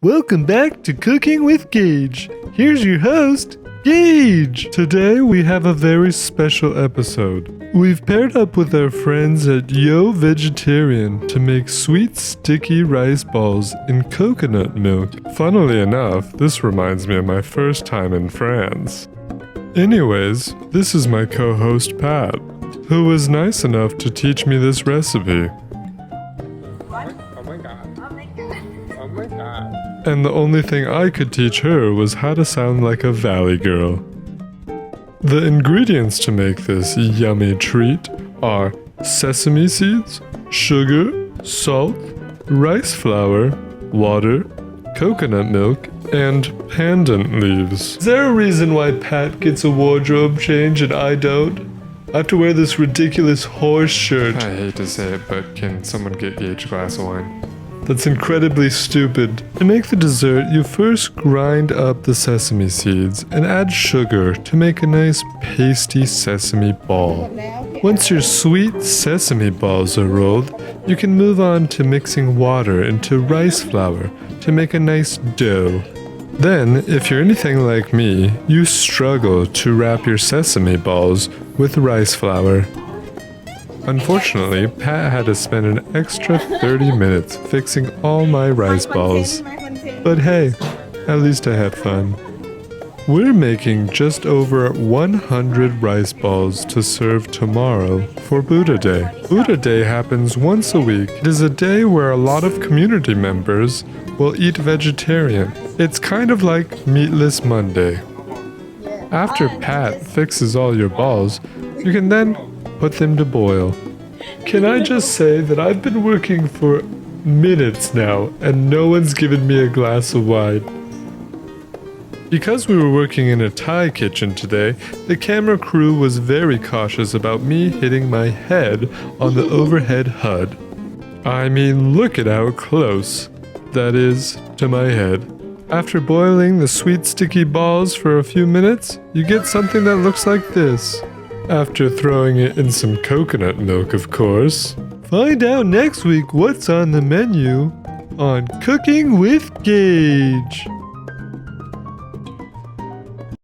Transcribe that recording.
Welcome back to Cooking with Guage. Here's your host, Guage. Today we have a very special episode. We've paired up with our friends at Yo Vegetarian to make sweet sticky rice balls in coconut milk. Funnily enough, this reminds me of my first time in France. Anyways, this is my co-host Pat, who was nice enough to teach me this recipe. And the only thing I could teach her was how to sound like a valley girl. The ingredients to make this yummy treat are sesame seeds, sugar, salt, rice flour, water, coconut milk, and pandan leaves. Is there a reason why Pat gets a wardrobe change and I don't? I have to wear this ridiculous horse shirt. I hate to say it, but can someone get Guage a glass of wine? That's incredibly stupid. To make the dessert, you first grind up the sesame seeds and add sugar to make a nice pasty sesame ball. Once your sweet sesame balls are rolled, you can move on to mixing water into rice flour to make a nice dough. Then, if you're anything like me, you struggle to wrap your sesame balls with rice flour. Unfortunately, Pat had to spend an extra 30 minutes fixing all my rice balls. But hey, at least I had fun. We're making just over 100 rice balls to serve tomorrow for Buddha Day. Buddha Day happens once a week. It is a day where a lot of community members will eat vegetarian. It's kind of like Meatless Monday. After Pat fixes all your balls, you can then put them to boil. Can I just say that I've been working for minutes now and no one's given me a glass of wine. Because we were working in a Thai kitchen today, the camera crew was very cautious about me hitting my head on the overhead HUD. I mean, look at how close that is to my head. After boiling the sweet sticky balls for a few minutes, you get something that looks like this. After throwing it in some coconut milk, of course. Find out next week what's on the menu on Cooking with Guage.